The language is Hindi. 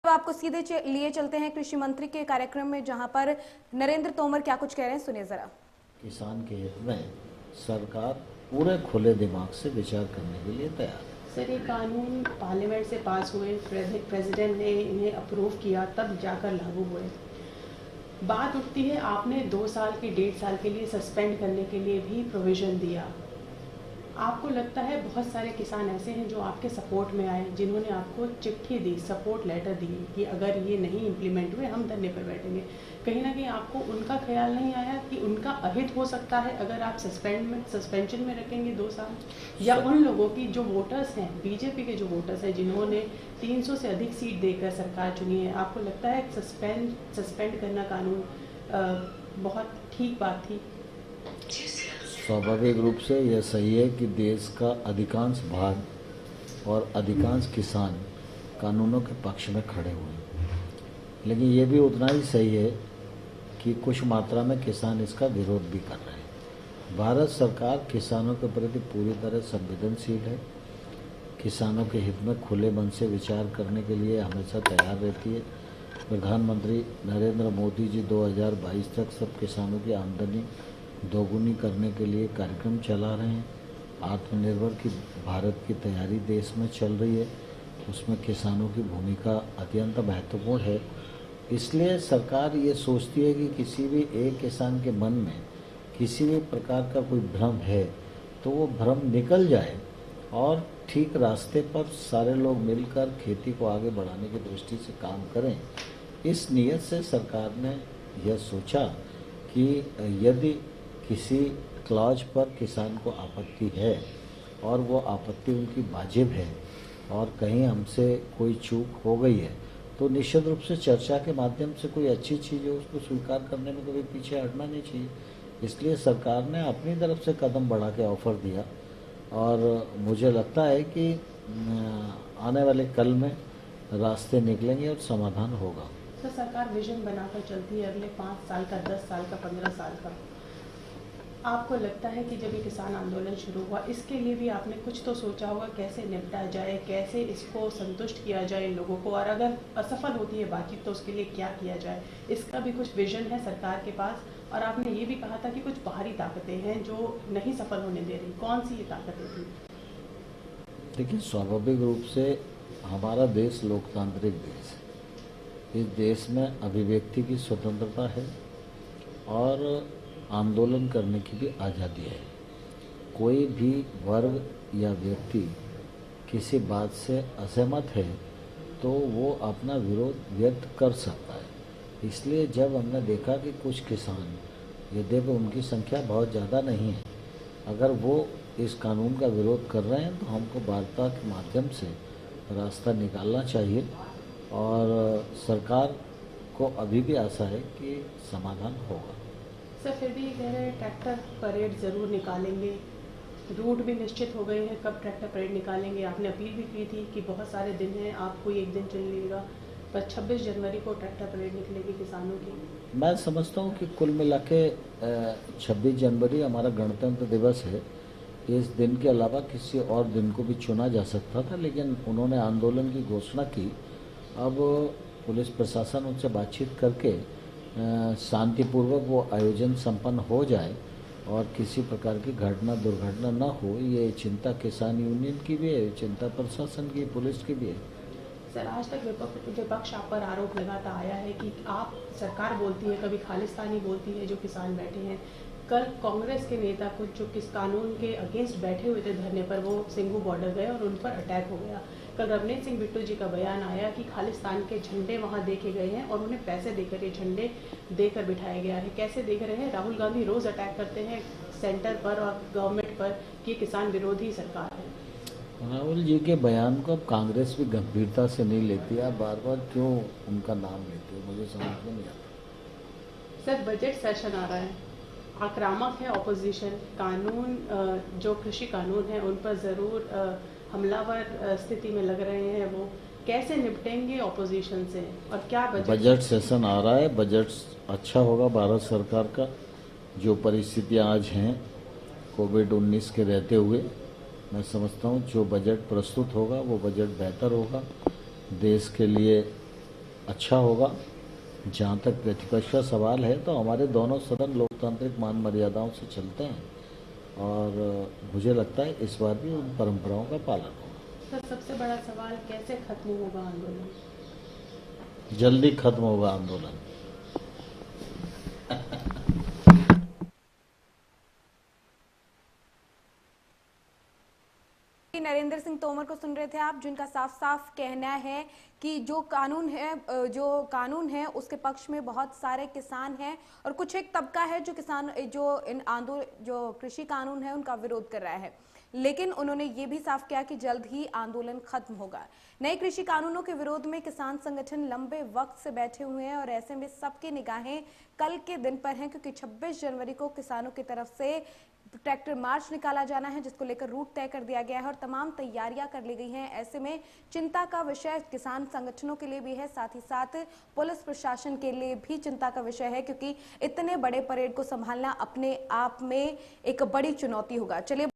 तो आपको सीधे लिए चलते हैं कृषि मंत्री के कार्यक्रम में, जहां पर नरेंद्र तोमर क्या कुछ कह रहे हैं, सुनिए जरा। किसान के हित में सरकार पूरे खुले दिमाग से विचार करने के लिए तैयार है। सर, ये कानून पार्लियामेंट से पास हुए, प्रेसिडेंट ने इन्हें अप्रूव किया, तब जाकर लागू हुए। बात उठती है, आपने 2 साल की 1.5 साल के लिए सस्पेंड करने के लिए भी प्रोविज़न दिया। आपको लगता है बहुत सारे किसान ऐसे हैं जो आपके सपोर्ट में आए, जिन्होंने आपको चिट्ठी दी, सपोर्ट लेटर दी कि अगर ये नहीं इम्प्लीमेंट हुए हम धरने पर बैठेंगे। कहीं ना कहीं आपको उनका ख्याल नहीं आया कि उनका अहित हो सकता है अगर आप सस्पेंशन में रखेंगे 2 साल, या उन लोगों की जो वोटर्स हैं, बीजेपी के जो वोटर्स हैं, जिन्होंने 300 से अधिक सीट देकर सरकार चुनी है, आपको लगता है सस्पेंड करना कानून बहुत ठीक बात थी? स्वाभाविक रूप से यह सही है कि देश का अधिकांश भाग और अधिकांश किसान कानूनों के पक्ष में खड़े हुए हैं, लेकिन ये भी उतना ही सही है कि कुछ मात्रा में किसान इसका विरोध भी कर रहे हैं। भारत सरकार किसानों के प्रति पूरी तरह संवेदनशील है। किसानों के हित में खुले मन से विचार करने के लिए हमेशा तैयार रहती है। प्रधानमंत्री नरेंद्र मोदी जी 2022 तक सब किसानों की आमदनी दोगुनी करने के लिए कार्यक्रम चला रहे हैं। आत्मनिर्भर की भारत की तैयारी देश में चल रही है, उसमें किसानों की भूमिका अत्यंत महत्वपूर्ण है। इसलिए सरकार ये सोचती है कि किसी भी एक किसान के मन में किसी भी प्रकार का कोई भ्रम है तो वो भ्रम निकल जाए और ठीक रास्ते पर सारे लोग मिलकर खेती को आगे बढ़ाने की दृष्टि से काम करें। इस नियत से सरकार ने यह सोचा कि यदि किसी क्लॉज पर किसान को आपत्ति है और वो आपत्ति उनकी वाजिब है और कहीं हमसे कोई चूक हो गई है, तो निश्चित रूप से चर्चा के माध्यम से कोई अच्छी चीज़ है उसको स्वीकार करने में कभी पीछे हटना नहीं चाहिए। इसलिए सरकार ने अपनी तरफ से कदम बढ़ा के ऑफर दिया और मुझे लगता है कि आने वाले कल में रास्ते निकलेंगे और समाधान होगा। तो सरकार विजन बनाकर चलती है, अगले 5 साल का, 10 साल का, 15 साल का। आपको लगता है कि जब ये किसान आंदोलन शुरू हुआ, इसके लिए भी आपने कुछ तो सोचा होगा, कैसे निपटा जाए, कैसे इसको संतुष्ट किया जाए इन लोगों को, और अगर असफल होती है बातचीत तो उसके लिए क्या किया जाए, इसका भी कुछ विजन है सरकार के पास। और आपने ये भी कहा था कि कुछ बाहरी ताकतें हैं जो नहीं सफल होने दे रही, कौन सी ये ताकतें थी? देखिए, स्वाभाविक रूप से हमारा देश लोकतांत्रिक देश है। इस देश में अभिव्यक्ति की स्वतंत्रता है और आंदोलन करने की भी आज़ादी है। कोई भी वर्ग या व्यक्ति किसी बात से असहमत है तो वो अपना विरोध व्यक्त कर सकता है। इसलिए जब हमने देखा कि कुछ किसान, यद्यपि उनकी संख्या बहुत ज़्यादा नहीं है, अगर वो इस कानून का विरोध कर रहे हैं तो हमको वार्ता के माध्यम से रास्ता निकालना चाहिए और सरकार को अभी भी आशा है कि समाधान होगा। सर, फिर भी कह रहे हैं ट्रैक्टर परेड ज़रूर निकालेंगे, रूट भी निश्चित हो गए हैं कब ट्रैक्टर परेड निकालेंगे। आपने अपील भी की थी कि बहुत सारे दिन हैं, आप कोई एक दिन चुन लीजिएगा, पर 26 जनवरी को ट्रैक्टर परेड निकलेगी किसानों की। मैं समझता हूँ कि कुल मिला के 26 जनवरी हमारा गणतंत्र दिवस है। इस दिन के अलावा किसी और दिन को भी चुना जा सकता था, लेकिन उन्होंने आंदोलन की घोषणा की। अब पुलिस प्रशासन उनसे बातचीत करके शांतिपूर्वक वो आयोजन संपन्न हो जाए और किसी प्रकार की दुर्घटना न हो, ये चिंता किसान यूनियन की भी है, चिंता प्रशासन की, पुलिस की भी है। सर, आज तक विपक्ष आप पर आरोप लगाता आया है कि आप, सरकार बोलती है, कभी खालिस्तानी बोलती है जो किसान बैठे हैं। कल कांग्रेस के नेता कुछ जो किस कानून के अगेंस्ट बैठे हुए थे धरने पर, वो सिंघू बॉर्डर गए और उन पर अटैक हो गया। कल रवनीत सिंह बिट्टू जी का बयान आया कि खालिस्तान के झंडे वहां देखे गए हैं और उन्हें पैसे देकर ये झंडे देकर बिठाया गया है। कैसे देख रहे हैं? राहुल गांधी रोज अटैक करते हैं सेंटर पर और गवर्नमेंट पर कि किसान विरोधी सरकार है। राहुल जी के बयान को अब कांग्रेस भी गंभीरता से नहीं लेती है। बार बार क्यों उनका नाम लेते हो, मुझे समझ में नहीं आता। सर, बजट सेशन आ रहा है, आक्रामक है ऑपोजिशन, कानून जो कृषि कानून है उन पर ज़रूर हमलावर स्थिति में लग रहे हैं। वो कैसे निपटेंगे ऑपोजिशन से, और क्या बजट सेशन आ रहा है, बजट अच्छा होगा भारत सरकार का। जो परिस्थितियां आज हैं कोविड-19 के रहते हुए, मैं समझता हूं जो बजट प्रस्तुत होगा वो बजट बेहतर होगा। देश के लिए अच्छा होगा। जहाँ तक प्रतिपक्ष का सवाल है तो हमारे दोनों सदन लोकतांत्रिक मान मर्यादाओं से चलते हैं और मुझे लगता है इस बार भी उन परंपराओं का पालन होगा। सर, सबसे बड़ा सवाल कैसे खत्म होगा आंदोलन? जल्दी खत्म होगा आंदोलन। नरेंद्र सिंह तोमर को सुन रहे थे आप, जिनका साफ साफ कहना है कि जो कानून है उसके पक्ष में बहुत सारे किसान हैं और कुछ एक तबका है जो कृषि कानून है उनका विरोध कर रहा है। लेकिन उन्होंने ये भी साफ किया कि जल्द ही आंदोलन खत्म होगा। नए कृषि कानूनों के विरोध में किसान संगठन लंबे वक्त से बैठे हुए हैं और ऐसे में सबकी निगाहें कल के दिन पर हैं, क्योंकि 26 जनवरी को किसानों की तरफ से ट्रैक्टर मार्च निकाला जाना है, जिसको लेकर रूट तय कर दिया गया है और तमाम तैयारियां कर ली गई हैं। ऐसे में चिंता का विषय किसान संगठनों के लिए भी है, साथ ही साथ पुलिस प्रशासन के लिए भी चिंता का विषय है, क्योंकि इतने बड़े परेड को संभालना अपने आप में एक बड़ी चुनौती होगा। चलिए